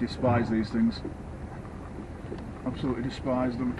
despise these things. Absolutely despise them.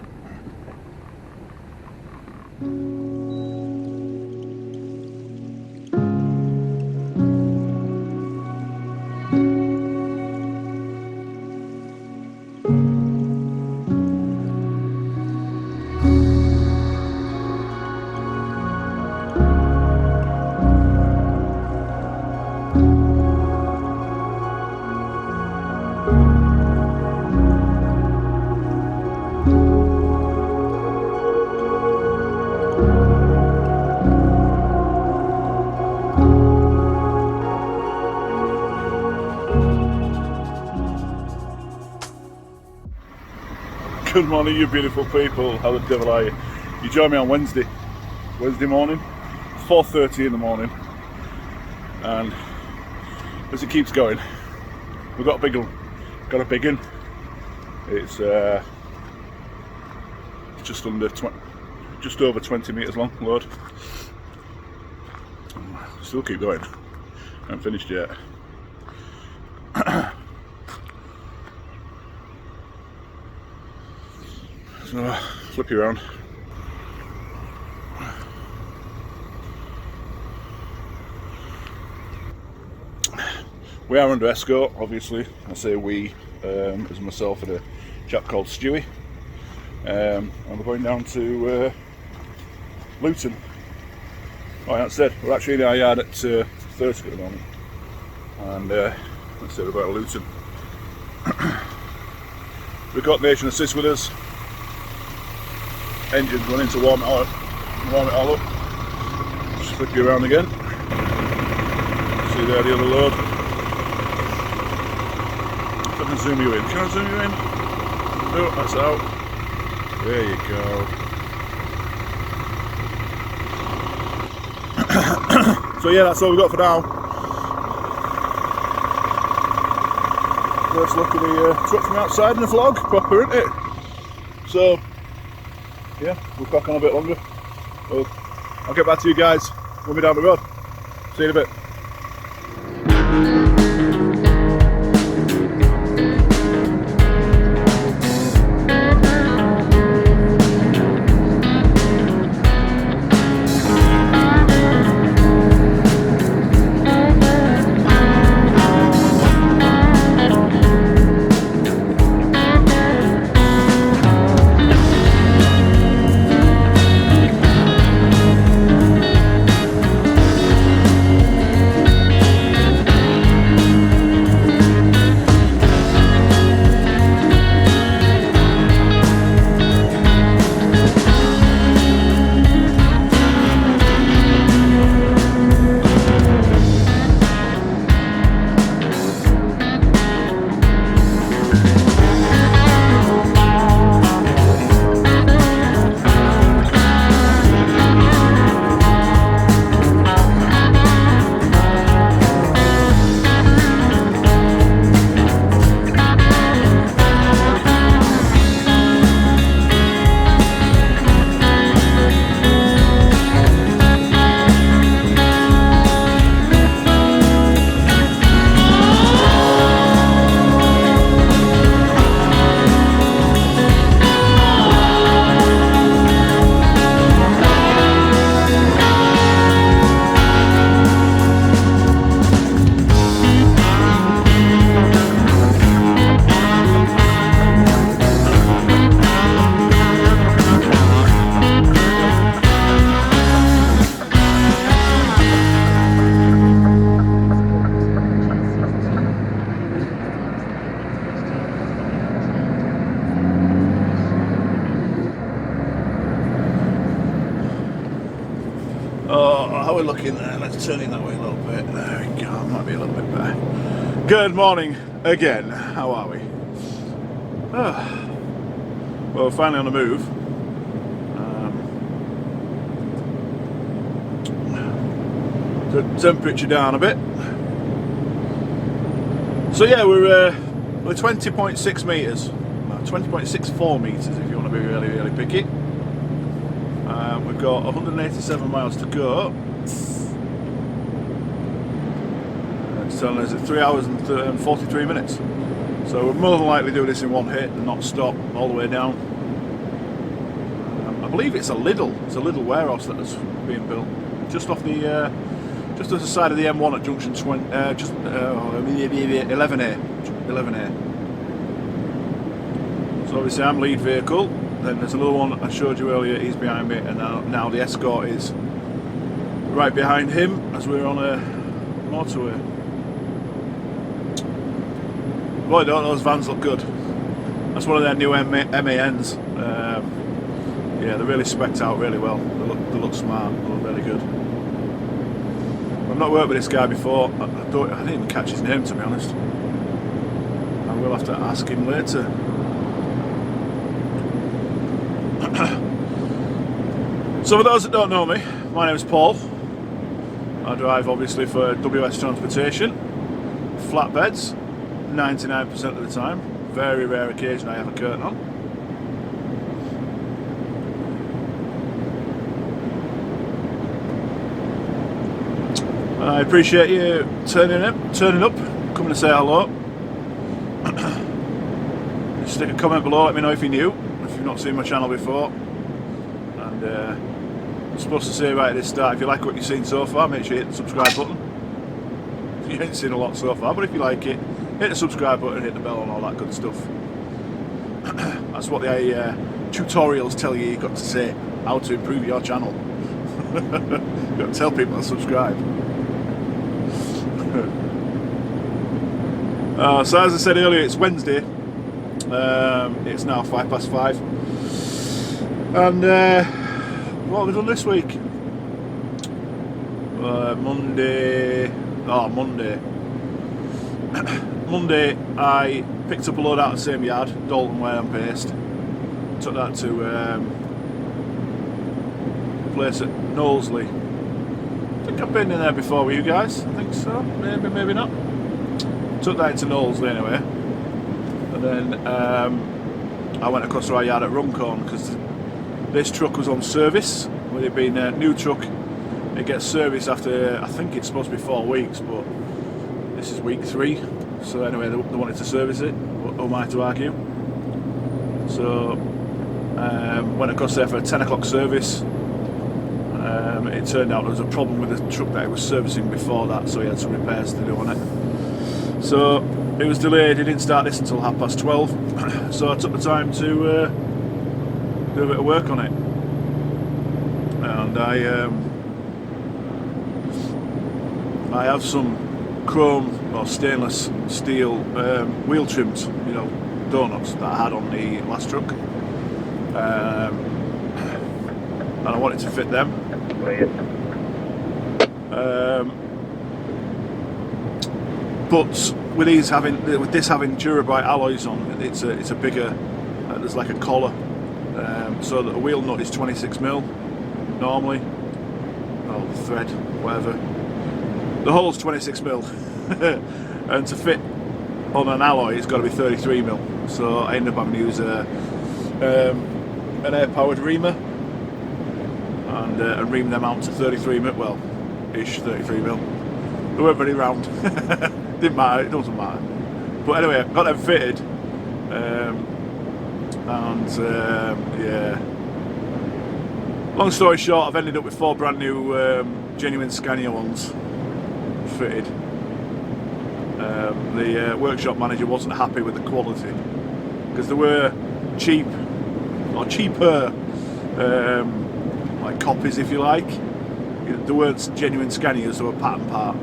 Good morning, you beautiful people. How the devil are you? You join me on Wednesday morning, 4:30 in the morning, and as it keeps going, we've got a big one. It's just over 20 meters long load. Still keep going. Haven't finished yet. So, flip you around. We are under escort, obviously. I say we, as myself and a chap called Stewie. And we're going down to Luton. Oh, that's it. We're actually in our yard at Thursday at the moment. And that's it, about Luton. We've got Nation Assist with us. Engine's running to warm it all up. Just flip you around again. See there the other load. If I can zoom you in. Can I zoom you in? No, that's out. There you go. So yeah, that's all we've got for now. First look at the truck from outside in the vlog. Proper, isn't it? So yeah, we'll crack on a bit longer. Well, I'll get back to you guys when we're down the road. See you in a bit. How are we looking there? Let's turn it that way a little bit. There we go, might be a little bit better. Good morning again. How are we? Well, we're finally on the move. The temperature down a bit. So yeah, we're 20.6 metres. 20.64 metres if you want to be really, really picky. We've got 187 miles to go. It's telling us it's 3 hours and 43 minutes. So we'll more than likely do this in one hit and not stop all the way down. I believe it's a Lidl. It's a Lidl warehouse that is being built just off the just to the side of the M1 at junction 20, 11A. 11A. So obviously I'm lead vehicle. Then there's another one I showed you earlier. He's behind me, and now the Escort is right behind him as we're on a motorway. Boy, don't those vans look good. That's one of their new MANs. Yeah, they're really specced out really well. They look smart. They look really good. I've not worked with this guy before. I didn't even catch his name, to be honest. I will have to ask him later. So for those that don't know me, my name is Paul. I drive obviously for WS Transportation, flatbeds, 99% of the time. Very rare occasion I have a curtain on. I appreciate you turning up, coming to say hello. Just stick a comment below, let me know if you're new, if you've not seen my channel before. And I'm supposed to say right at this start, if you like what you've seen so far, make sure you hit the subscribe button. You ain't seen a lot so far, but if you like it, hit the subscribe button, hit the bell and all that good stuff. That's what the tutorials tell you you've got to say, how to improve your channel. You've got to tell people to subscribe. So as I said earlier, it's Wednesday. It's now 5:05. And what have we done this week? Monday. Monday I picked up a load out of the same yard, Dalton, where I'm based. Took that to a place at Knowsley. I think I've been in there before with you guys. I think so. Maybe not. Took that into Knowsley anyway. And then I went across to our yard at Runcorn because this truck was on service. With it being a new truck, it gets serviced after, I think it's supposed to be 4 weeks, but this is week 3. So anyway, they wanted to service it. Who am I to argue? So went across there for a 10 o'clock service. It turned out there was a problem with the truck that it was servicing before that, so he had some repairs to do on it. So it was delayed. He didn't start this until 12:30. So I took the time to do a bit of work on it, and I have some chrome or stainless steel wheel trims, you know, donuts that I had on the last truck, and I wanted to fit them. But with this having Durabrite alloys on, it's a bigger. There's like a collar, so that a wheel nut is 26mm normally, or the thread, whatever. The hole's 26mm, and to fit on an alloy, it's got to be 33mm. So I ended up having to use an air-powered reamer, and ream them out to 33mm. Well, ish 33mm. They weren't very round. Didn't matter, it doesn't matter. But anyway, I got them fitted, yeah. Long story short, I've ended up with 4 brand new genuine Scania ones fitted. The workshop manager wasn't happy with the quality because they were cheap or cheaper, like copies, if you like. They weren't genuine Scanias, they were pattern part.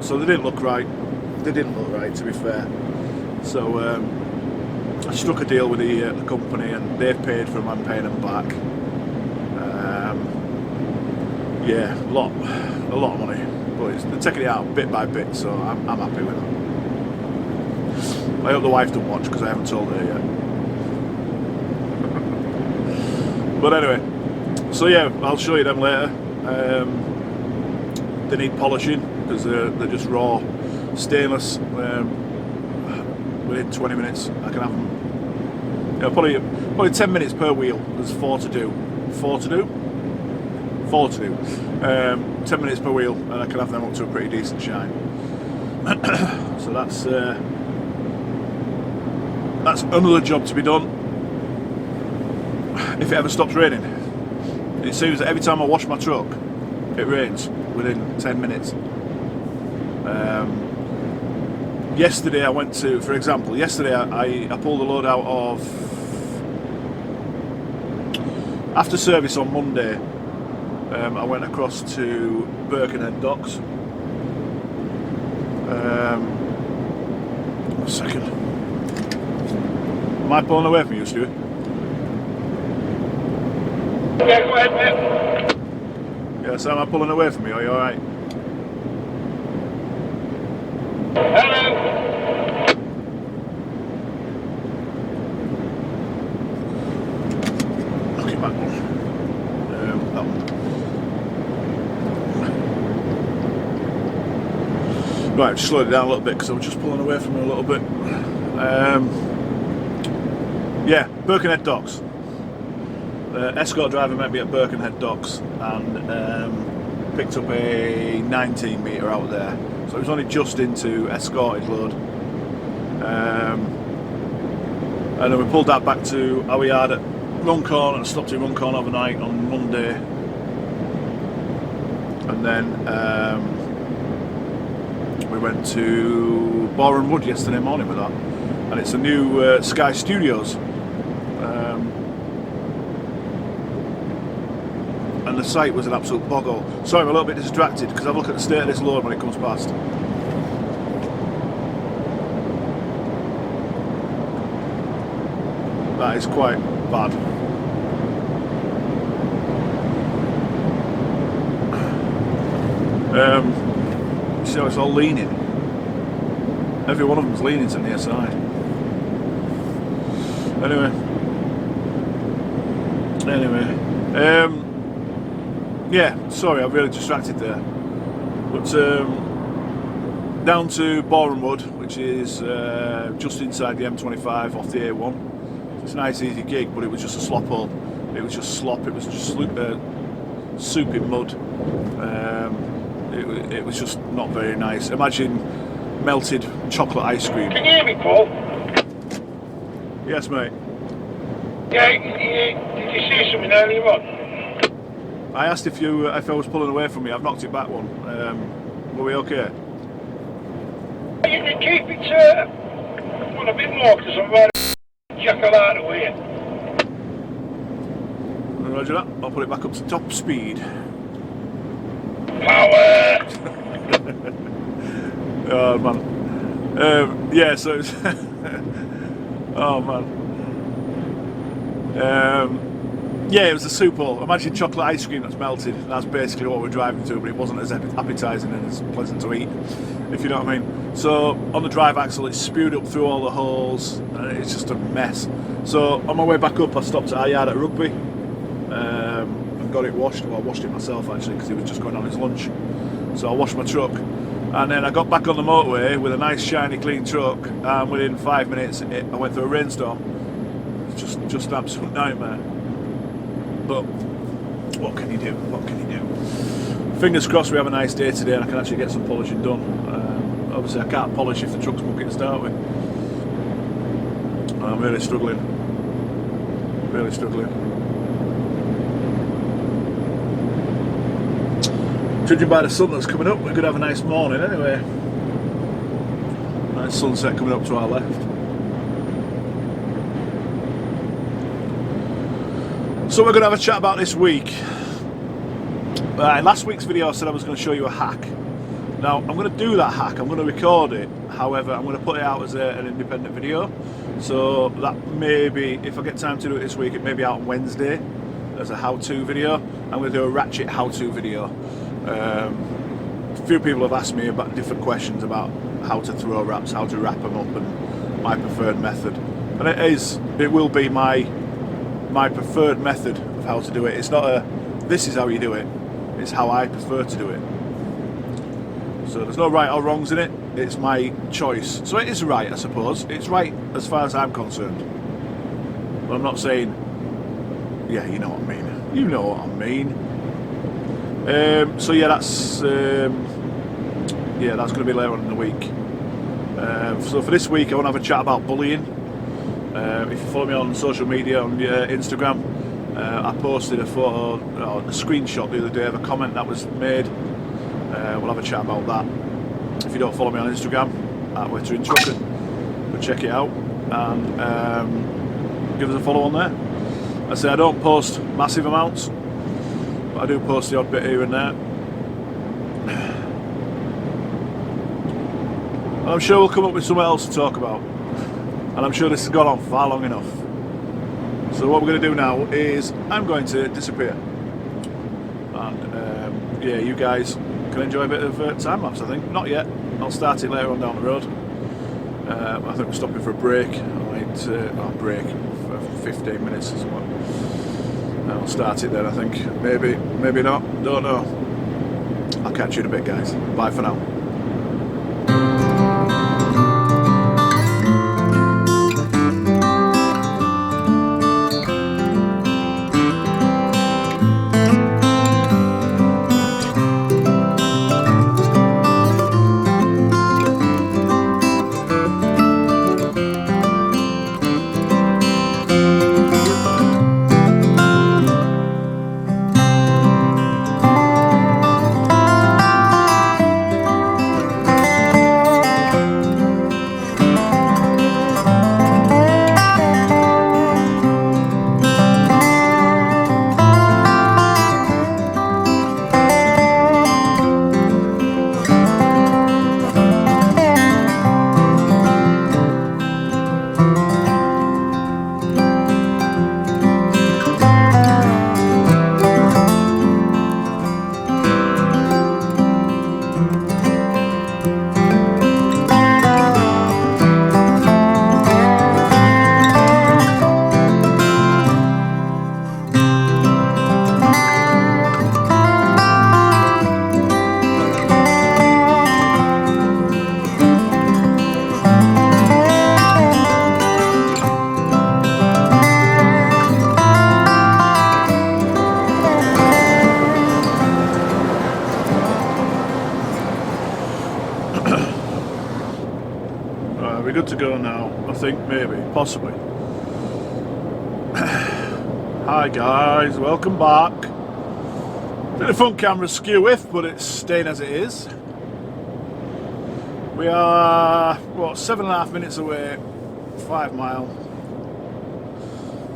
So they didn't look right. They didn't look right, to be fair. So I struck a deal with the company, and they've paid for them. I'm paying them back. Yeah, a lot of money, but they're taking it out bit by bit, so I'm happy with that. I hope the wife don't watch because I haven't told her yet. But anyway, so yeah, I'll show you them later. They need polishing because they're just raw stainless. Within 20 minutes I can have them. Yeah, probably 10 minutes per wheel. There's 4 to do. 10 minutes per wheel, and I can have them up to a pretty decent shine. So that's that's another job to be done if it ever stops raining. It seems that every time I wash my truck, it rains within 10 minutes. Yesterday I went to, for example, yesterday I pulled a load out of, after service on Monday, I went across to Birkenhead docks. A second. Am I pulling away from you, Stuart? Yeah, go ahead, mate. Yeah, so am I pulling away from you? Are you alright? Hello. Knock it back one. That one. Right, I've just slowed it down a little bit because I was just pulling away from you a little bit. Yeah, Birkenhead docks. Escort driver met me at Birkenhead docks and picked up a 19 metre out there. So it was only just into escorted load. And then we pulled that back to our yard at Runcorn and stopped in Runcorn overnight on Monday. And then we went to Boreham Wood yesterday morning with that. And it's a new Sky Studios. And the site was an absolute boggle. Sorry, I'm a little bit distracted because I look at the state of this load when it comes past. That is quite bad. See how it's all leaning? Every one of them's leaning to the near side. Anyway. Yeah, sorry, I've really distracted there. But down to Boreham Wood, which is just inside the M25 off the A1. It's a nice easy gig, but it was just a slop hole. It was just slop, it was just soup in mud. It was just not very nice. Imagine melted chocolate ice cream. Can you hear me, Paul? Yes, mate. Yeah, did you say something earlier on? I asked if I was pulling away from you. I've knocked it back one. Were we okay? You can keep it on a bit more because I'm right jackal out of the way. Roger that. I'll put it back up to top speed. Power! Oh man. Yeah, so it's oh man. Yeah, it was a soup hole. Imagine chocolate ice cream that's melted. That's basically what we're driving to, but it wasn't as appetising and as pleasant to eat, if you know what I mean. So on the drive axle, it spewed up through all the holes, and it's just a mess. So on my way back up, I stopped at our yard at Rugby and got it washed. Well, I washed it myself actually because he was just going on his lunch. So I washed my truck, and then I got back on the motorway with a nice shiny clean truck, and within 5 minutes I went through a rainstorm. It's just an absolute nightmare. But what can you do? What can you do? Fingers crossed we have a nice day today and I can actually get some polishing done. Obviously I can't polish if the truck's bucket to start with. I'm really struggling. Really struggling. Judging by the sun that's coming up, we're going to have a nice morning anyway. Nice sunset coming up to our left. So we're going to have a chat about this week. Last week's video I said I was going to show you a hack. Now I'm going to do that hack, I'm going to record it, however I'm going to put it out as an independent video. So that may be, if I get time to do it this week, it may be out on Wednesday as a how-to video. I'm going to do a ratchet how-to video. A few people have asked me about different questions about how to throw wraps, how to wrap them up and my preferred method. And it will be my preferred method of how to do it. It's not a this is how you do it, it's how I prefer to do it. So there's no right or wrongs in it, it's my choice. So it is right, I suppose. It's right as far as I'm concerned. But I'm not saying, yeah, you know what I mean. You know what I mean. So yeah, that's going to be later on in the week. So for this week I want to have a chat about bullying. If you follow me on social media, on Instagram, I posted a photo, or a screenshot the other day of a comment that was made. We'll have a chat about that. If you don't follow me on Instagram, at WITTERINGTRUCKER, go check it out and give us a follow on there. I say I don't post massive amounts, but I do post the odd bit here and there. And I'm sure we'll come up with something else to talk about. And I'm sure this has gone on far long enough. So what we're going to do now is I'm going to disappear. And yeah, you guys can enjoy a bit of time lapse, I think. Not yet. I'll start it later on down the road. I think we're stopping for a break. Break for 15 minutes or something. And I'll start it then, I think. Maybe not. Don't know. I'll catch you in a bit, guys. Bye for now. We're good to go now, I think, maybe, possibly. Hi guys, welcome back. Bit of front camera skew with, but it's staying as it is. We are, what, 7.5 minutes away, 5 mile,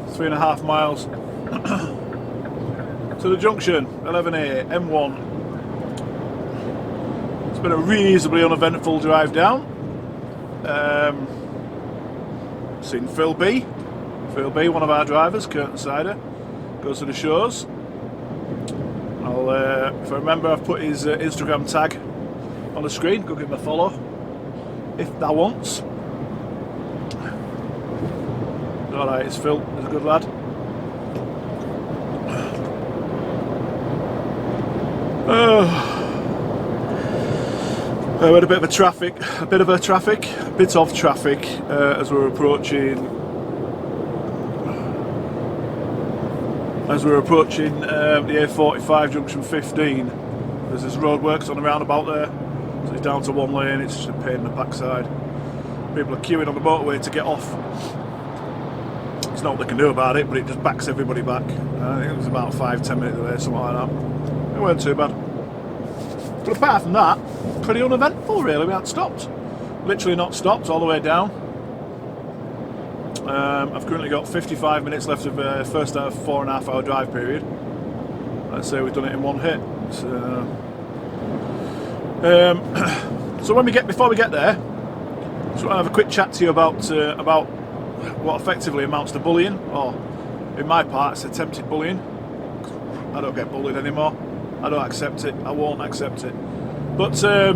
3.5 miles to the junction, 11A, M1. It's been a reasonably uneventful drive down. Seen Phil B, one of our drivers, Curtin Sider, goes to the shows. I'll, if I remember, I've put his Instagram tag on the screen. Go give him a follow if thou wants. Alright, it's Phil, he's a good lad. We had a bit of traffic as we're approaching the A45 junction 15. There's this roadworks on the roundabout there, so it's down to one lane. It's just a pain in the backside. People are queuing on the motorway to get off. It's not what they can do about it, but it just backs everybody back. I think it was about 5-10 minutes away, something like that. It weren't too bad. But apart from that, pretty uneventful really. We hadn't stopped. Literally not stopped all the way down. I've currently got 55 minutes left of first 4.5 hour drive period. Let's say we've done it in one hit. So before we get there, just want to have a quick chat to you about what effectively amounts to bullying, or in my part it's attempted bullying. I don't get bullied anymore. I don't accept it. I won't accept it. But I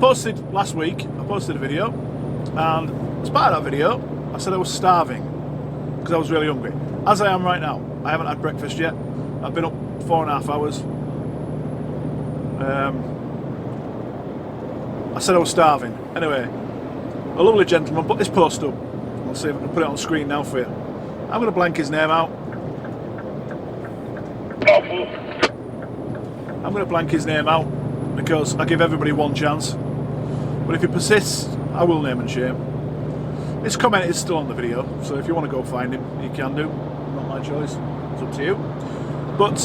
posted last week. I posted a video, and as part of that video, I said I was starving because I was really hungry. As I am right now. I haven't had breakfast yet. I've been up 4.5 hours. I said I was starving. Anyway, a lovely gentleman put this post up. I'll see if I can put it on the screen now for you. I'm going to blank his name out. I'm going to blank his name out because I give everybody one chance. But if he persists, I will name and shame. His comment is still on the video, so if you want to go find him, you can do. Not my choice. It's up to you. But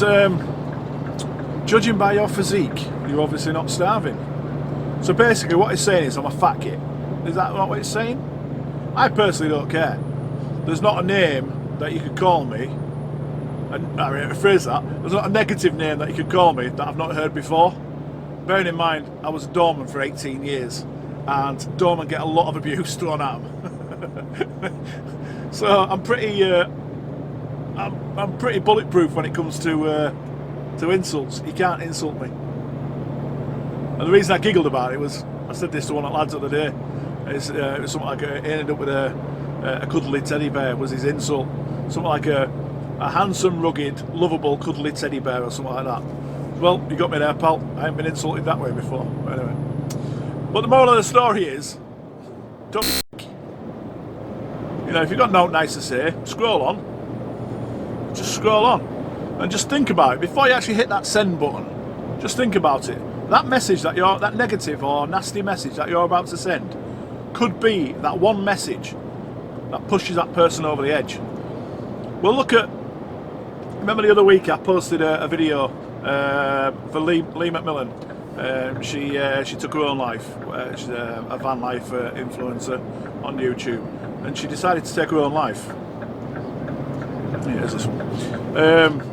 judging by your physique, you're obviously not starving. So basically what it's saying is I'm a fat git. Is that not what it's saying? I personally don't care. There's not a name that you could call me, and I rephrase that, there's not a negative name that you could call me that I've not heard before. Bearing in mind, I was a doorman for 18 years, and doormen get a lot of abuse thrown at them. So I'm pretty bulletproof when it comes to insults. You can't insult me. And the reason I giggled about it was, I said this to one of the lads the other day, it was something like he ended up with a cuddly teddy bear was his insult. Something like a handsome, rugged, lovable, cuddly teddy bear or something like that. Well, you got me there, pal. I haven't been insulted that way before. But anyway. But the moral of the story is, don't be you know, if you've got nothing nice to say, scroll on. Just scroll on. And just think about it. Before you actually hit that send button, just think about it. That message that that negative or nasty message that you're about to send could be that one message that pushes that person over the edge. Well, look at, remember the other week I posted a video for Lee McMillan. She took her own life. She's a van life influencer on YouTube, and she decided to take her own life. Here's this one.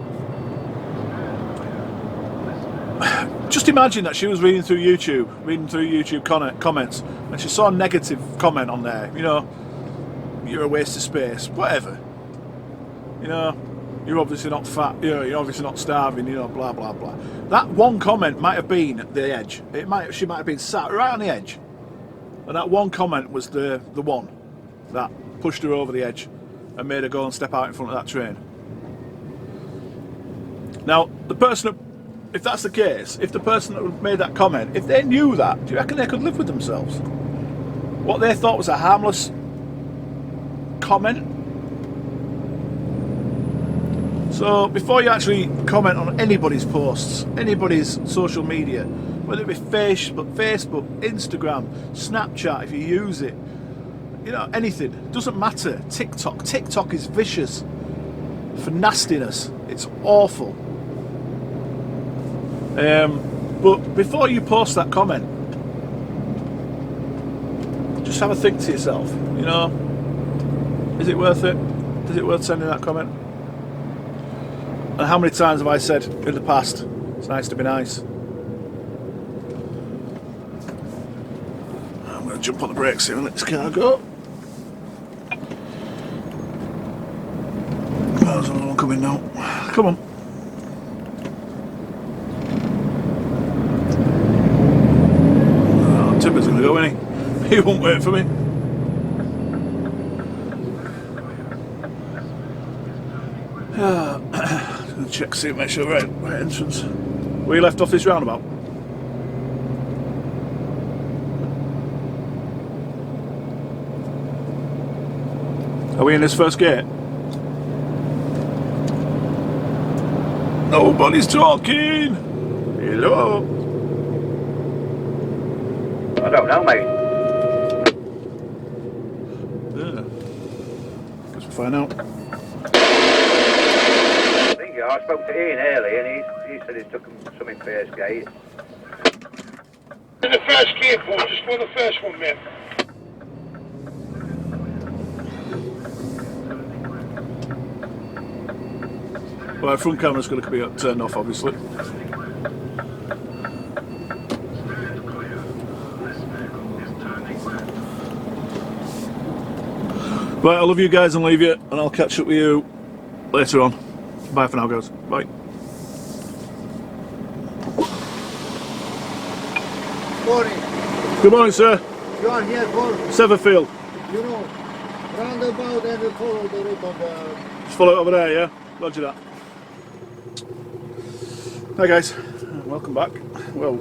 Just imagine that she was reading through YouTube comments, and she saw a negative comment on there. You know, you're a waste of space, whatever. You know, you're obviously not fat. You know, you're obviously not starving. You know, blah blah blah. That one comment might have been at the edge. She might have been sat right on the edge, and that one comment was the one that pushed her over the edge and made her go and step out in front of that train. Now, the person, if that's the case, if the person that made that comment, if they knew that, do you reckon they could live with themselves? What they thought was a harmless comment. So before you actually comment on anybody's posts, anybody's social media, whether it be Facebook, Instagram, Snapchat if you use it, you know, anything, doesn't matter. TikTok is vicious for nastiness. It's awful. But before you post that comment, just have a think to yourself, you know, is it worth it? Is it worth sending that comment? And how many times have I said in the past, it's nice to be nice? I'm going to jump on the brakes here and let this car go. Oh, there's another one coming now. Come on. Oh, Tipper's going to go, isn't he? He won't wait for me. Check, see, make sure right entrance. Where you left off this roundabout? Are we in this first gate? Nobody's talking. Hello. I don't know, mate. Yeah. Guess we'll find out. I spoke to Ian earlier and he said he took some in first gate. In the first gate, boy, just for the first one, mate. Well, front camera's going to be turned off, obviously. Right, I'll love you guys and leave you, and I'll catch up with you later on. Bye for now, guys. Bye. Morning. Good morning, sir. You are here for, Chesterfield. you know, roundabout and we follow the route on the... Just follow it over there, yeah? Roger that. Hi guys, welcome back. Well,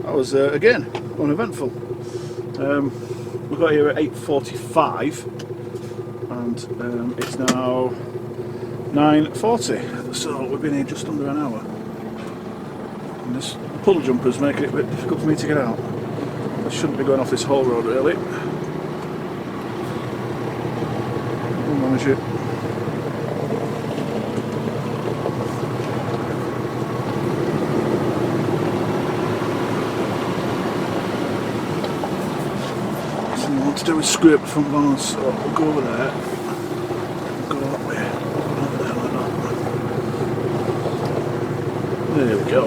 I was, again, uneventful. We got here at 8:45 and it's now 9:40, so we've been here just under an hour. And this puddle jumper's making it a bit difficult for me to get out. I shouldn't be going off this whole road really. promise you. Something I want to do is scrape the front balance, so we'll go over there. Go that way. Over there like that. There we go.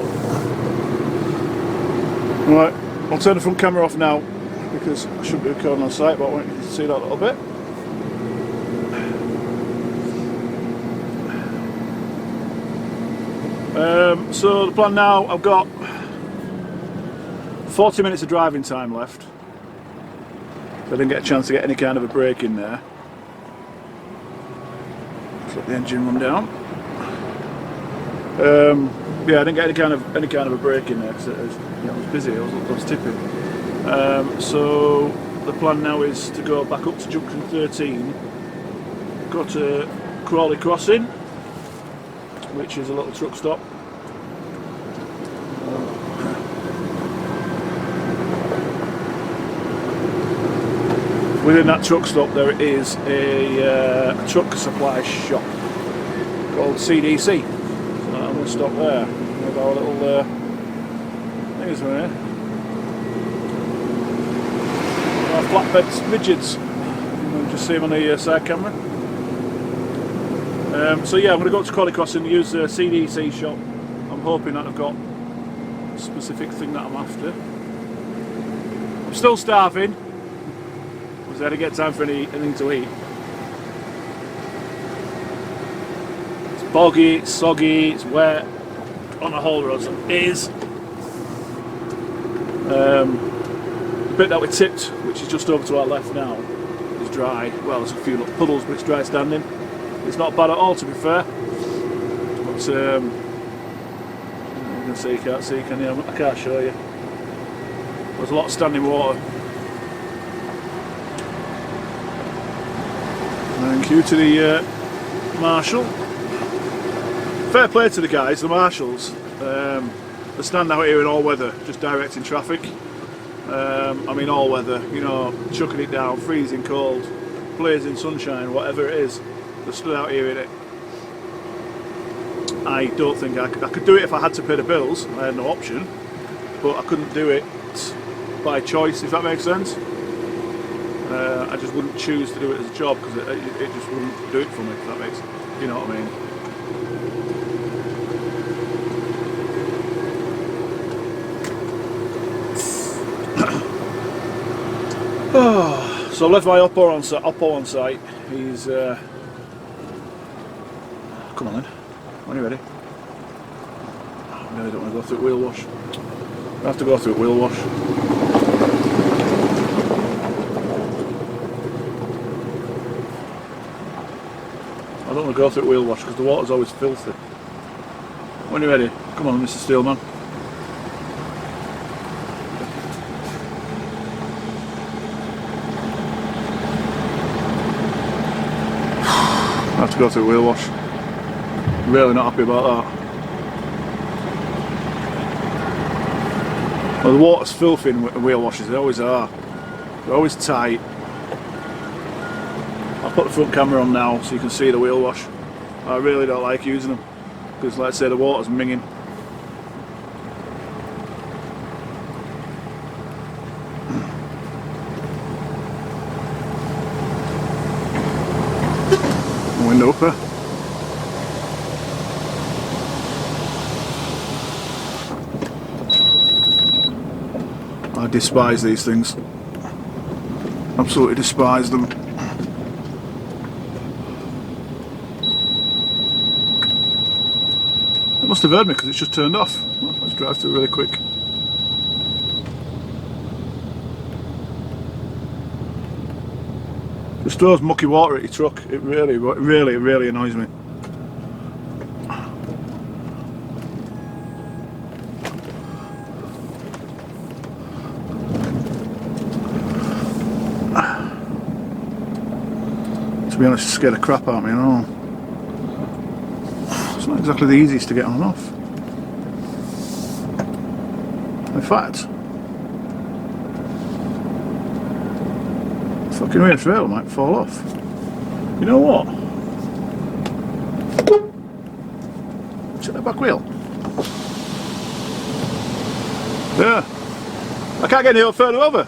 Right, I'll turn the front camera off now because I shouldn't be recording on site, but I want you to see that a little bit. So the plan now, I've got 40 minutes of driving time left. So I didn't get a chance to get any kind of a break in there. Let's let the engine run down. Yeah, I didn't get any kind of a break in there because I was busy. I was tipping. So the plan now is to go back up to junction 13, go to Crawley Crossing, which is a little truck stop. Within that truck stop there is a truck supply shop called CDC. So I'm going to stop there. With our little things there. Our flatbed midgets. You can just see them on the side camera. So yeah, I'm going to go up to Crawley Crossing, use the CDC shop. I'm hoping that I've got a specific thing that I'm after. I'm still starving. I had to get time for anything to eat. It's boggy, it's soggy, it's wet on the whole road. So it is. The bit that we tipped, which is just over to our left now, is dry. Well, there's a few little puddles, but it's dry standing. It's not bad at all, to be fair. But you can see, you can't see, can you? I can't show you. There's a lot of standing water. Thank you to the marshal. Fair play to the guys, the marshals. They stand out here in all weather, just directing traffic. I mean all weather, you know, chucking it down, freezing cold, blazing sunshine, whatever it is. They stood out here in it. I don't think I could do it if I had to pay the bills. I had no option, but I couldn't do it by choice, if that makes sense. I just wouldn't choose to do it as a job because it just wouldn't do it for me, if that makes sense. You know what I mean? Oh, so I've left my Oppo on site. He's come on then. When you ready? I really don't want to go through wheel wash. I have to go through wheel wash. I don't want to go through wheel wash because the water's always filthy. When you're ready, come on Mr. Steelman. I have to go through wheel wash. Really not happy about that. Well, the water's filthy in wheel washes, they always are. They're always tight. I'll put the front camera on now so you can see the wheel wash. I really don't like using them because, like I say, the water's minging. Window upper. I despise these things. Absolutely despise them. It must have heard me because it's just turned off. Well, let's drive through really quick. Just throws mucky water at your truck. It really annoys me. To be honest, it scared the crap out of me, you know. It's not exactly the easiest to get on and off. In fact, fucking rear trail might fall off. You know what? Check the back wheel. Yeah. I can't get any further over.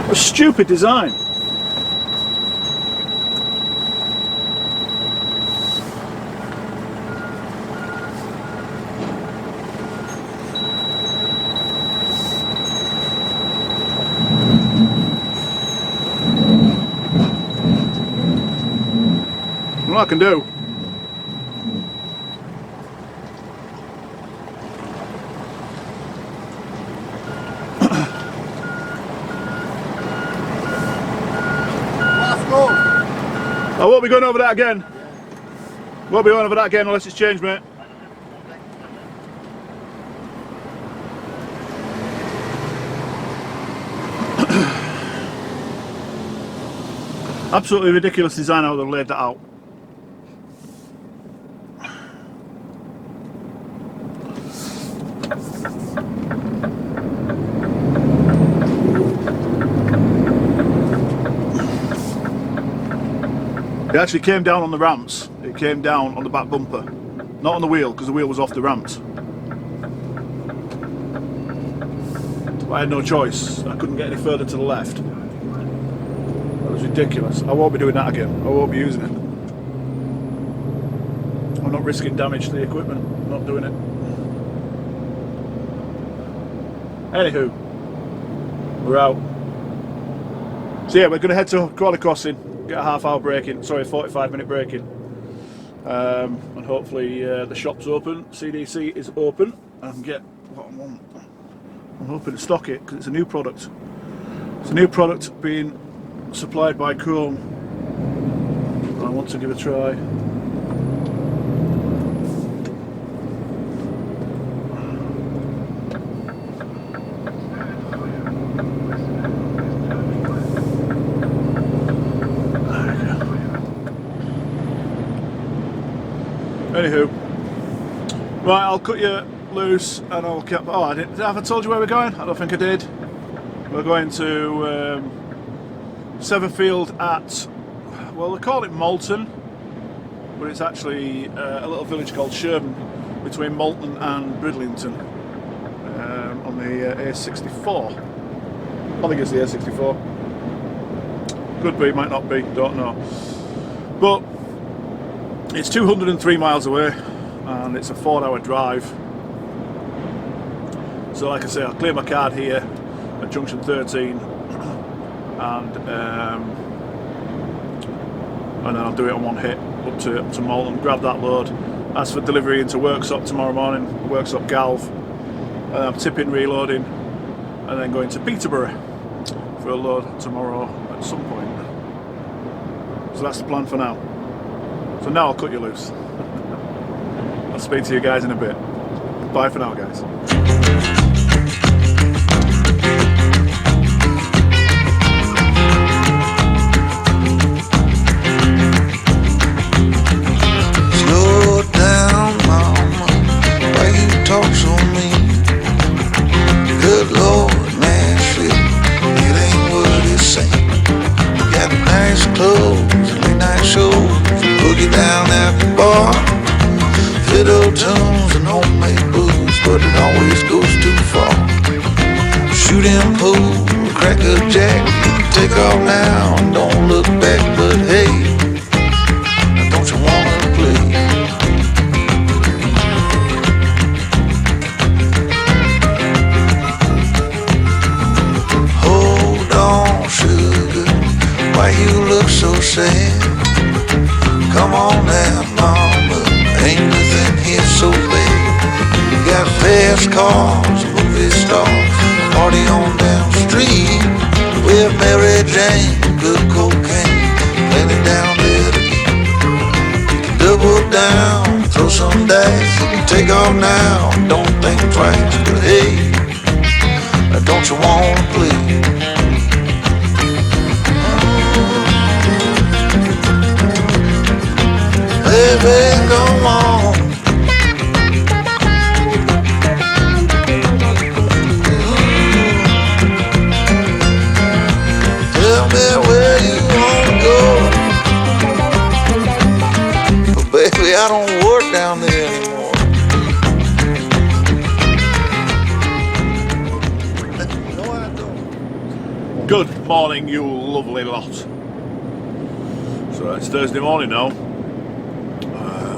A stupid design. What I can do. I won't be going over that again. Won't be going over that again unless it's changed, mate. Absolutely ridiculous design how they've laid that out. It actually came down on the ramps. It came down on the back bumper, not on the wheel, because the wheel was off the ramps. I had no choice. I couldn't get any further to the left. That was ridiculous. I won't be doing that again. I won't be using it. I'm not risking damage to the equipment. I'm not doing it. Anywho, we're out. So yeah, we're going to head to Crawley Crossing. Get a half-hour break in, sorry, 45-minute break in, and hopefully the shop's open, CDC is open, and I can get what I want. I'm hoping to stock it because it's a new product. It's a new product being supplied by Chrome. I want to give it a try. Anywho, right, I'll cut you loose and I'll keep. Oh, have I told you where we're going? I don't think I did. We're going to Chesterfield at, well, they call it Malton, but it's actually a little village called Sherburn between Malton and Bridlington on the A64. I think it's the A64. Could be, might not be, don't know. But it's 203 miles away and it's a 4-hour drive. So like I say, I'll clear my card here at junction 13 and then I'll do it on one hit up to Malton, grab that load. As for delivery into Worksop tomorrow morning, Worksop Galv, and I'm tipping, reloading, and then going to Peterborough for a load tomorrow at some point. So that's the plan for now. So now I'll cut you loose. I'll speak to you guys in a bit. Bye for now, guys. Slow down, mama. Why you talk so mean? Good Lord, man, shit, it ain't what it seems. Got nice clothes, late night shows. Boogie down at the bar, fiddle tunes and homemade booze, but it always goes too far. Shooting pool, crack a jack, take off now and don't look back. But hey, don't you wanna play? Hold on, sugar, why you look so sad? Come on now, mama, ain't nothing here so bad. We got fast cars, movie stars, party on down the street. With Mary Jane, good cocaine, plenty down there to eat. You can double down, throw some dice, you can take off now, don't think twice. But hey, don't you wanna play? Good morning, you lovely lot. So it's Thursday morning now.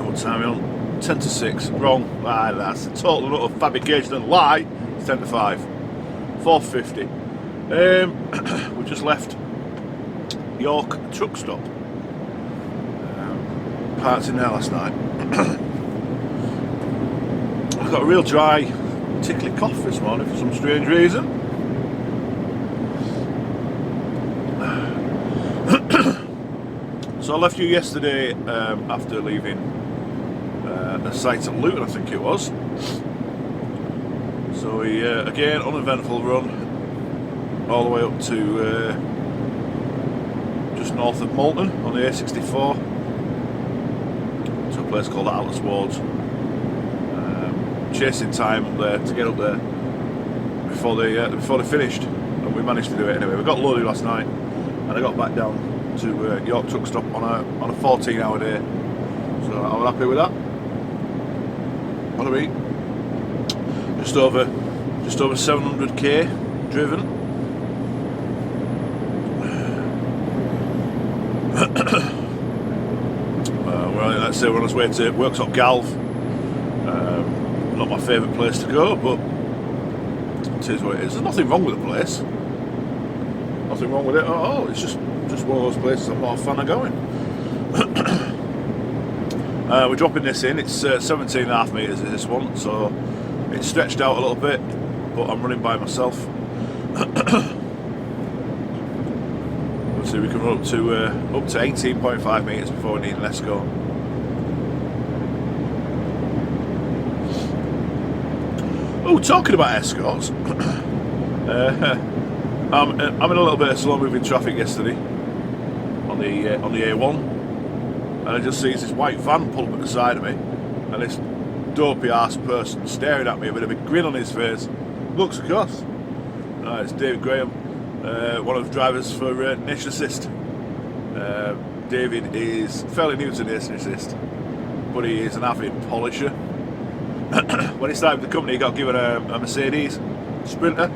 What time are we on? 10 to 6. Wrong. Ah, that's a total and utter fabrication and lie. It's 10 to 5. 4:50. We just left York truck stop. Parked in there last night. I've got a real dry, tickly cough this morning for some strange reason. So I left you yesterday after leaving a site at Luton, I think it was. So we again uneventful run all the way up to just north of Malton on the A64 to a place called Atlas Wards. Chasing time up there to get up there before they finished, and we managed to do it anyway. We got loaded last night, and I got back down to York truck stop on a 14-hour day. So I'm happy with that. What do we? Just over 700k driven. Well, let's say we're on our way to Worksop Galv. Not my favourite place to go, but it is what it is. There's nothing wrong with the place. Nothing wrong with it at all. It's just one of those places I'm not a fan of going. We're dropping this in. It's 17.5 metres in this one, so it's stretched out a little bit, but I'm running by myself. Let's see, we can run up to 18.5 metres before we need an escort. Oh, talking about escorts, I'm in a little bit of slow-moving traffic yesterday on the A1, and I just see this white van pull up at the side of me, and this dopey-ass person staring at me with a big grin on his face. Looks across. It's David Graham, one of the drivers for Nation Assist. David is fairly new to Nation Assist, but he is an avid polisher. When he started with the company, he got given a Mercedes Sprinter,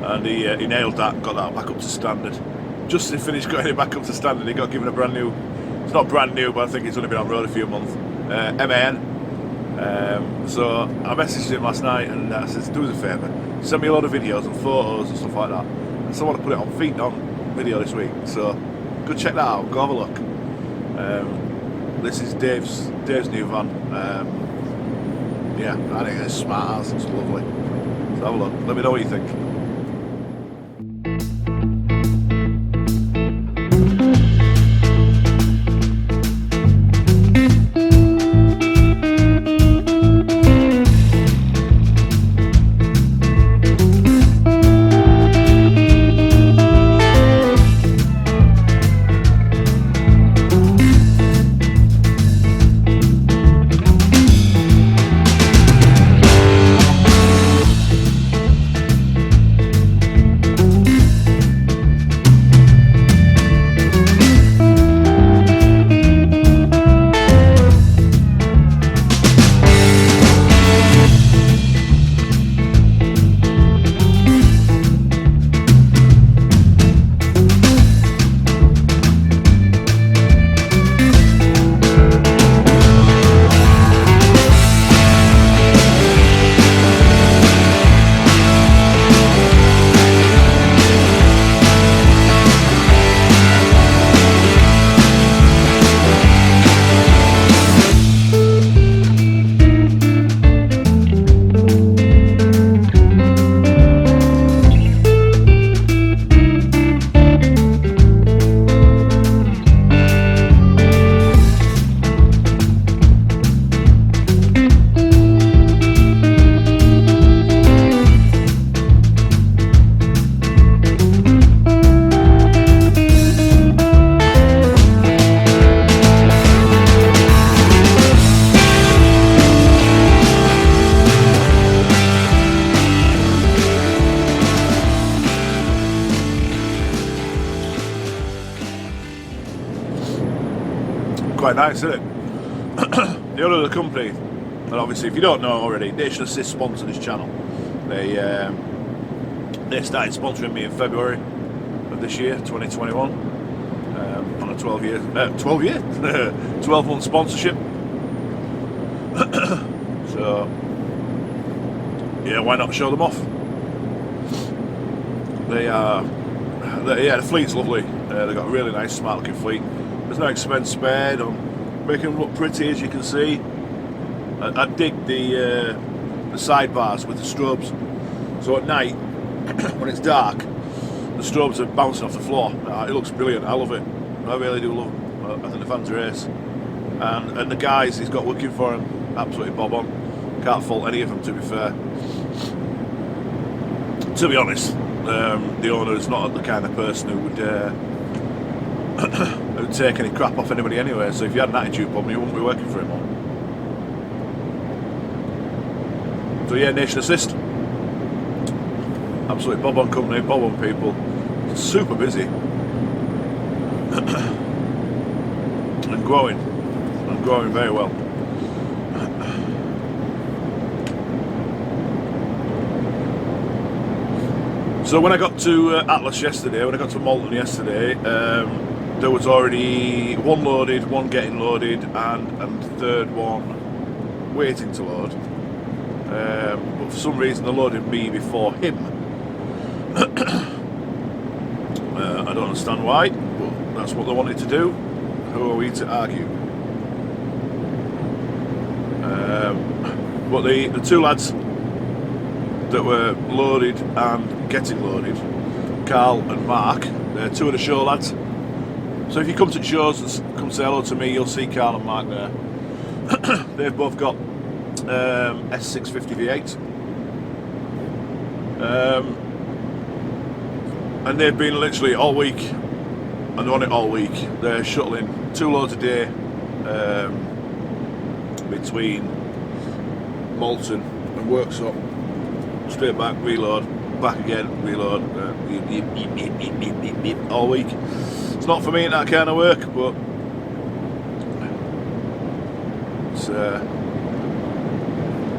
and he nailed that, got that back up to standard. Just as he finished getting it back up to standard, he got given a brand new, it's not brand new, but I think it's only been on road a few months, MAN. So I messaged him last night and I said, do us a favour, send me a lot of videos and photos and stuff like that. And so I want to put it on feet on video this week, so go check that out, go have a look. This is Dave's new van. Yeah, I think it's smart as, it's lovely. So have a look, let me know what you think. Quite nice, isn't it? The owner of the company, and obviously if you don't know already, Nation Assist sponsor this channel. They They started sponsoring me in February of this year, 2021, on a 12-month sponsorship. So yeah, why not show them off? The fleet's lovely. They've got a really nice, smart looking fleet. There's no expense spared on making them look pretty, as you can see. I dig the sidebars with the strobes. So at night, when it's dark, the strobes are bouncing off the floor. It looks brilliant. I love it. I really do love them. I think the fans are ace. And the guys he's got working for him, absolutely bob on. Can't fault any of them, to be fair. To be honest, the owner is not the kind of person who would take any crap off anybody anyway. So if you had an attitude problem, you wouldn't be working for him. So yeah, Nation Assist. Absolutely bob on company, bob on people. Super busy. And growing very well. So when I got to Atlas yesterday, when I got to Malton yesterday, there was already one loaded, one getting loaded, and the third one waiting to load. But for some reason they loaded me before him. I don't understand why, but that's what they wanted to do. Who are we to argue? But the two lads that were loaded and getting loaded, Carl and Mark, they're two of the show lads. So if you come to shows and come say hello to me, you'll see Carl and Mark there. They've both got S650 V8. And they've been literally all week, and they're on it all week. They're shuttling 2 loads a day between Malton and Worksop. Straight back, reload, back again, reload, all week. It's not for me in that kind of work, but it's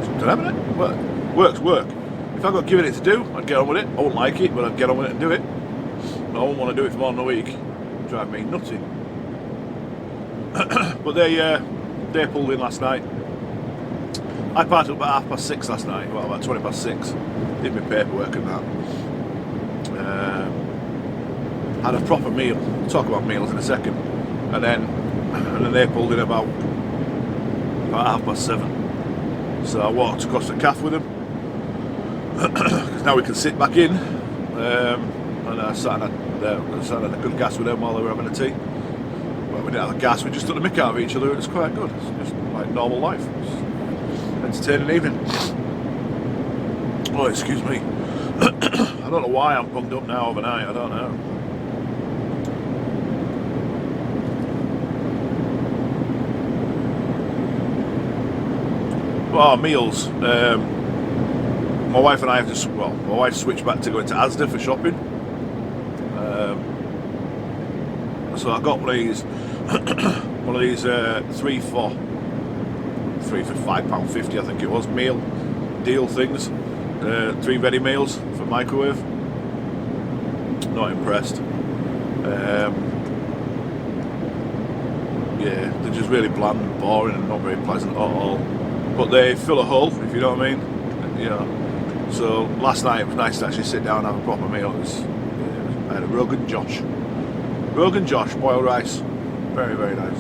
something happening. Work's work. If I got given it to do, I'd get on with it. I wouldn't like it, but I'd get on with it and do it. I wouldn't want to do it for more than a week. It'd drive me nutty. But they pulled in last night. I parked up at 6:30 last night, well, about 6:20. Did my paperwork and that. Had a proper meal. We'll talk about meals in a second. And then they pulled in about 7:30. So I walked across the calf with them. Because now we can sit back in. And I sat at a good gas with them while they were having a tea. Well, we didn't have a gas, we just took the mick out of each other. It was quite good. It's just like normal life. Entertaining evening. Oh, excuse me. I don't know why I'm bunged up now overnight. I don't know. Oh, meals. My wife and I have to. Well, my wife switched back to going to Asda for shopping. So I got one of these 3 for £5.50, I think it was, meal deal things. 3 ready meals for microwave. Not impressed. Yeah, they're just really bland and boring and not very pleasant at all. But they fill a hole, if you know what I mean. You know. So last night it was nice to actually sit down and have a proper meal. I had a Rogan Josh, boiled rice, very, very nice.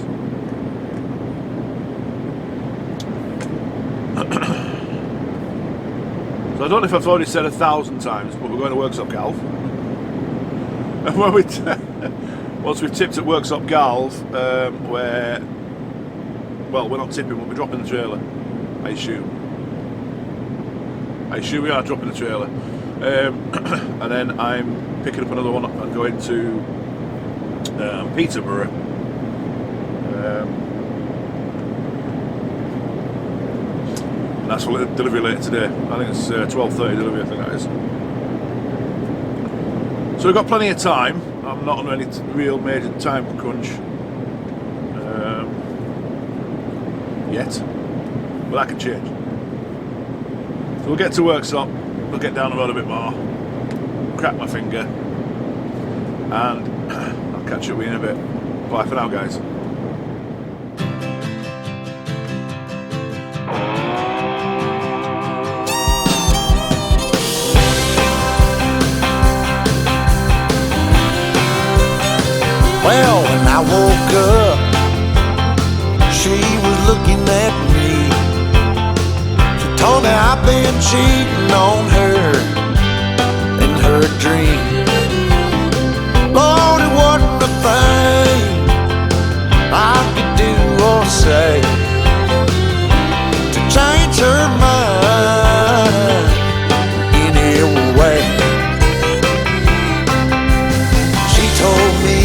So I don't know if I've already said 1,000 times, but we're going to Worksop Galve. And when once we've tipped at Worksop Galve, we're not tipping, we'll be dropping the trailer. I assume we are dropping the trailer. And then I'm picking up another one and going to Peterborough. And that's for delivery later today. I think it's 12:30 delivery, I think that is. So we've got plenty of time. I'm not on any real major time crunch yet, but that can change. So we'll get to Worksop, we'll get down the road a bit more, crack my finger, and I'll catch up with you in a bit. Bye for now, guys. Well, when I woke up, she was looking at me. She told me I've been cheating on her in her dream. Lord, it wasn't a thing I could do or say to change her mind in any way. She told me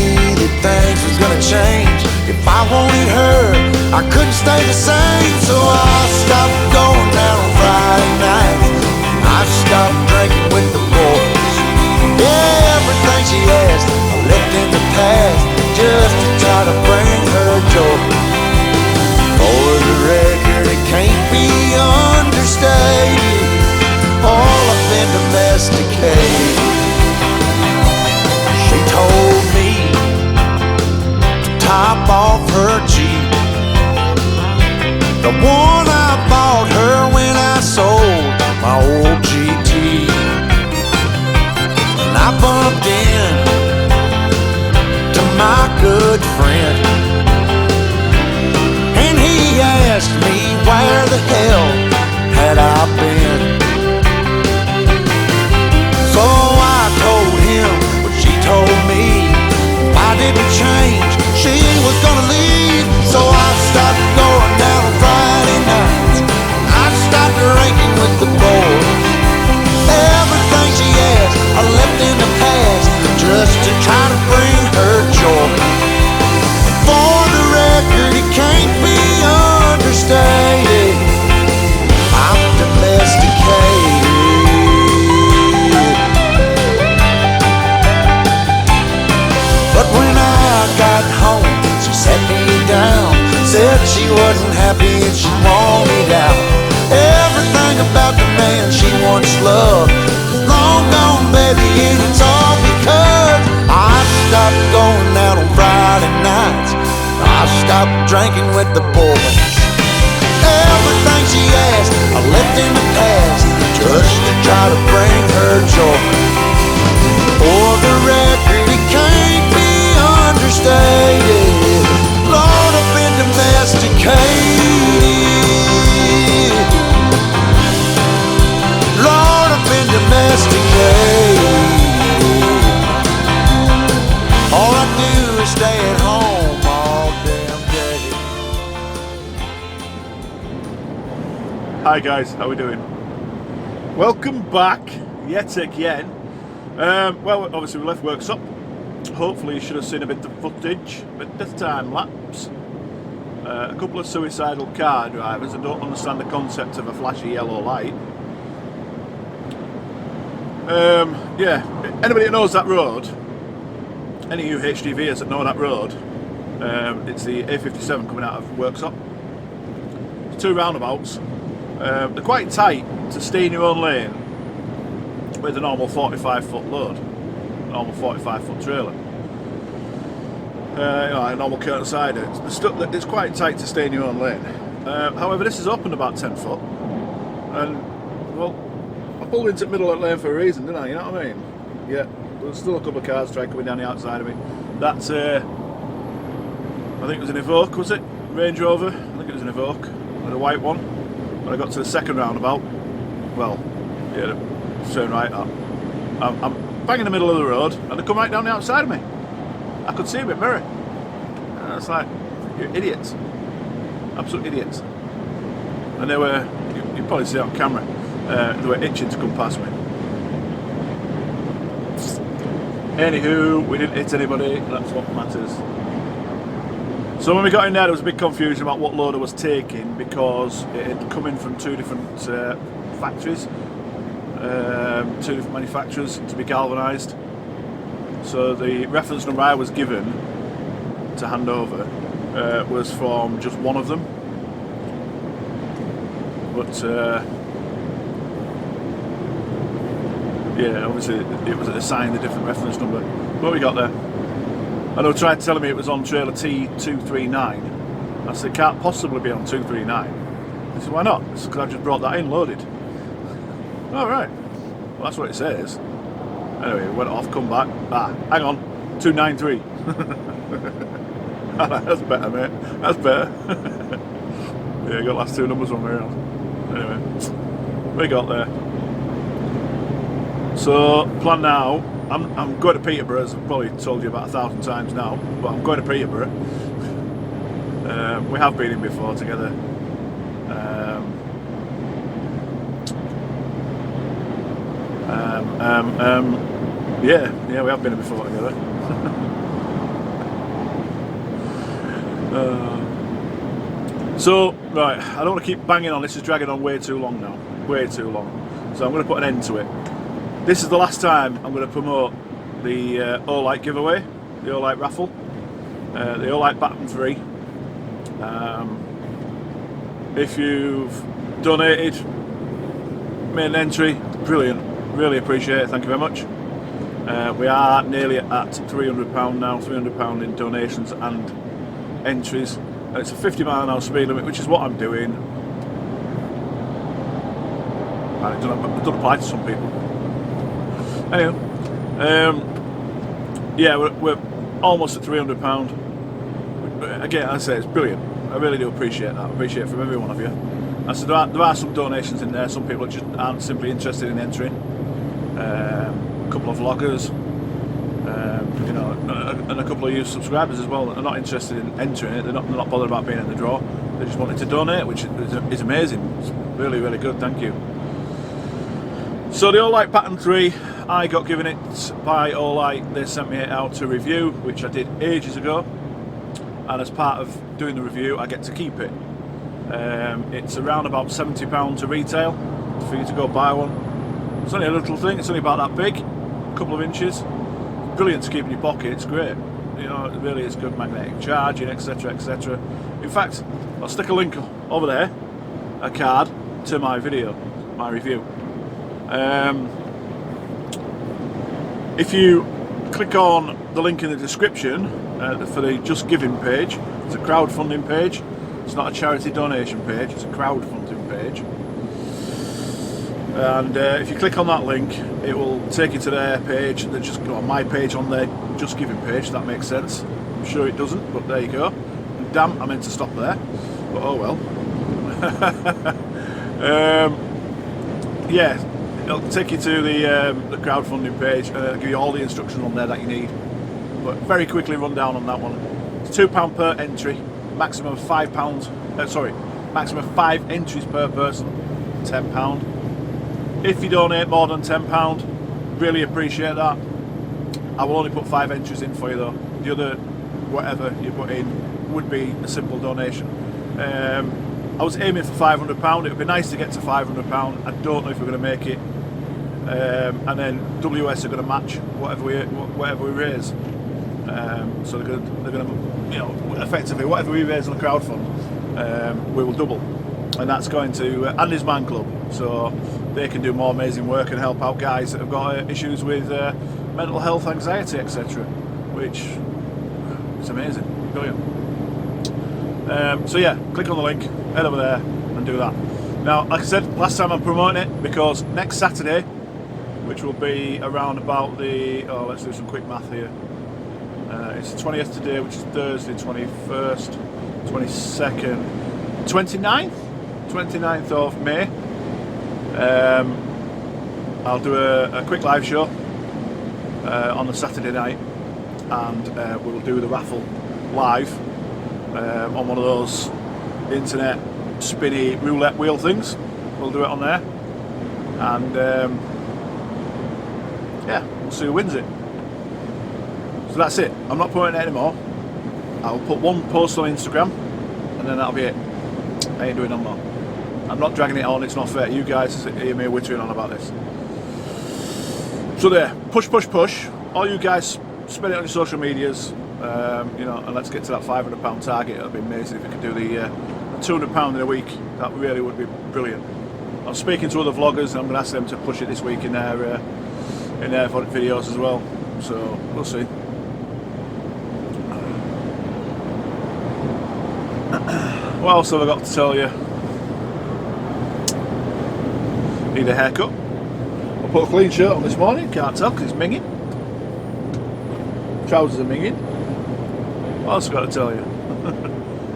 things was gonna change. If I wanted her, I couldn't stay the same. So I stopped going out on Friday nights. I stopped drinking with the boys. Yeah, everything she asked I left in the past, just to try to bring her joy. For the record, it can't be understated, all I've been domesticated. She told me top off her Jeep, the one I bought her when I sold my old GT. And I bumped in to my good friend, and he asked me where the hell had I been. So I told him what she told me. I didn't change, she was gonna leave. So I stopped going down on Friday nights. I stopped drinking with the boys. Everything she asked I left in the past, just to try to bring her joy. For the record, it can't be understated, I'm domesticated. But when I got home, she sat me down, said she wasn't happy and she wanted out. Everything about the man she once loved is long gone, baby, and it's all because I stopped going out on Friday nights. I stopped drinking with the boys. Everything she asked I left in the past, just to try to bring her joy. For the record, it can't be understated, Lord, I've been domesticated. Lord, I've been domesticated. All I do is stay at home all damn day. Hi guys, how we doing? Welcome back yet again. Well, obviously we left works up. Hopefully you should have seen a bit of footage, a bit of time lapse. A couple of suicidal car drivers that don't understand the concept of a flashy yellow light. Yeah, anybody that knows that road, any of you HGVers that know that road, it's the A57 coming out of Worksop. It's two roundabouts. They're quite tight to stay in your own lane with a normal 45-foot load, normal 45-foot trailer. A normal curtain side. It's quite tight to stay in your own lane. However, this is opened about 10 foot, and well, I pulled into the middle of the lane for a reason, didn't I? You know what I mean? Yeah, there's still a couple of cars trying coming down the outside of me. That's I think it was an Evoque, was it? Range Rover? I think it was an Evoque, and a white one. When I got to the second roundabout, well, yeah, turn right up. I'm bang in the middle of the road, and they come right down the outside of me. I could see them with mirror. And I was like, you're idiots. Absolute idiots. And they were, you probably see it on camera, they were itching to come past me. Anywho, we didn't hit anybody, that's what matters. So when we got in there was a big confusion about what load I was taking, because it had come in from two different factories, two different manufacturers to be galvanised. So the reference number I was given to hand over was from just one of them. But Yeah, obviously it was assigned a different reference number. What we got there? I know, tried telling me it was on trailer T239. I said, it can't possibly be on 239. He said, why not? I said, because I just brought that in loaded. All right. Well, that's what it says. Anyway, went off, come back. Ah, hang on, 293. That's better, mate. That's better. Yeah, got last two numbers one way around. Anyway, we got there. So, plan now. I'm going to Peterborough, as I've probably told you about 1,000 times now, but I'm going to Peterborough. We have been in before together. Yeah, we have been in before together. So, right, I don't want to keep banging on. This is dragging on way too long now. Way too long. So I'm going to put an end to it. This is the last time I'm going to promote the Olight giveaway, the Olight raffle, the Olight Baton 3. If you've donated, made an entry, brilliant. Really appreciate it. Thank you very much. We are nearly at £300 now, £300 in donations and entries. And it's a 50-mile-an-hour speed limit, which is what I'm doing. And it doesn't apply to some people. Anyway, yeah, we're almost at £300. Again, I say it's brilliant. I really do appreciate that. I appreciate it from every one of you. And so there are some donations in there. Some people just aren't simply interested in entering. A couple of vloggers, you know, and a couple of you subscribers as well. They're not interested in entering it. They're not bothered about being in the draw. They just wanted to donate, which is amazing. It's really, really good. Thank you. So the Olight Baton 3, I got given it by Olight. They sent me it out to review, which I did ages ago. And as part of doing the review, I get to keep it. It's around about £70 to retail for you to go buy one. It's only a little thing. It's only about that big, a couple of inches. Brilliant to keep in your pocket. It's great. You know, it really is good magnetic charging, etc., etc. In fact, I'll stick a link over there, a card to my video, my review. If you click on the link in the description for the Just Giving page, it's a crowdfunding page. It's not a charity donation page. It's a crowdfunding page. And if you click on that link, it will take you to their page. They just go on my page on their Just Giving page. If that makes sense. I'm sure it doesn't, but there you go. And damn, I meant to stop there, but oh well. Yeah, it'll take you to the crowdfunding page and it'll give you all the instructions on there that you need. But very quickly run down on that one. It's £2 per entry, maximum of £5. Maximum of 5 entries per person, £10. If you donate more than £10, really appreciate that. I will only put 5 entries in for you though. The other, whatever you put in, would be a simple donation. I was aiming for £500. It would be nice to get to £500. I don't know if we're going to make it. And then WS are going to match whatever we raise. So they're going to, you know, effectively whatever we raise on the crowdfund, we will double. And that's going to Andy's Man Club, so they can do more amazing work and help out guys that have got issues with mental health, anxiety, etc. Which is amazing, brilliant. So yeah, click on the link, head over there and do that. Now, like I said, last time I'm promoting it because next Saturday, which will be around about the, let's do some quick math here. It's the 20th today, which is Thursday, 21st, 22nd, 29th of May. I'll do a quick live show on the Saturday night, and we'll do the raffle live on one of those internet spinny roulette wheel things. We'll do it on there, and yeah, we'll see who wins it. So that's it. I'm not putting it anymore. I'll put one post on Instagram and then that'll be it. I ain't doing no more. I'm not dragging it on. It's not fair. You guys hear me wittering on about this. So there, push. All you guys, spread it on your social medias, you know, and let's get to that £500 target. It'll be amazing if we could do the £200 in a week. That really would be brilliant. I'm speaking to other vloggers and I'm going to ask them to push it this week in their in there for videos as well. So we'll see. What else have I got to tell you? Need a haircut. I put a clean shirt on this morning, can't tell because it's minging. Trousers are minging. What else have I got to tell you?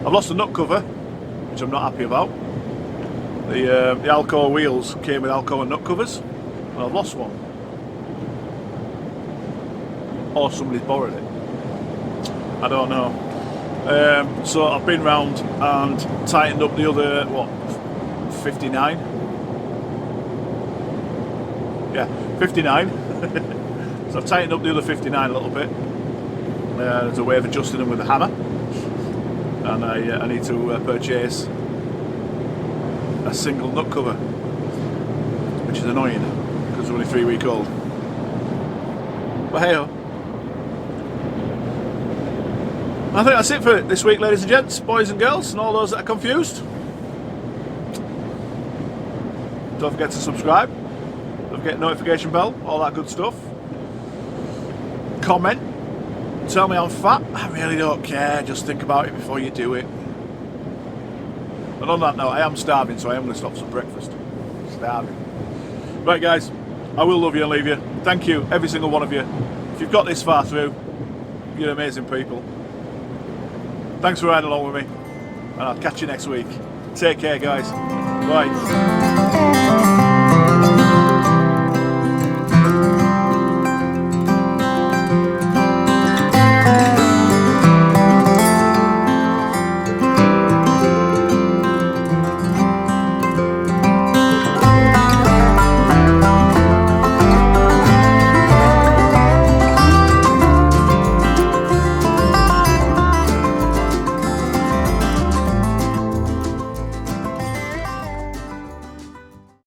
I've lost the nut cover, which I'm not happy about. The Alcoa wheels came with Alcoa nut covers, and I've lost one. Or somebody's borrowed it. I don't know. So I've been round and tightened up the other, what, 59? Yeah, 59. So I've tightened up the other 59 a little bit. There's a way of adjusting them with a hammer. And I need to purchase a single nut cover, which is annoying because they're only 3-week-old. But hey-ho. I think that's it for this week, ladies and gents, boys and girls, and all those that are confused. Don't forget to subscribe, don't forget notification bell, all that good stuff. Comment, tell me I'm fat, I really don't care, just think about it before you do it. And on that note, I am starving, so I am going to stop some breakfast. Starving. Right guys, I will love you and leave you. Thank you, every single one of you. If you've got this far through, you're amazing people. Thanks for riding along with me, and I'll catch you next week. Take care guys. Bye.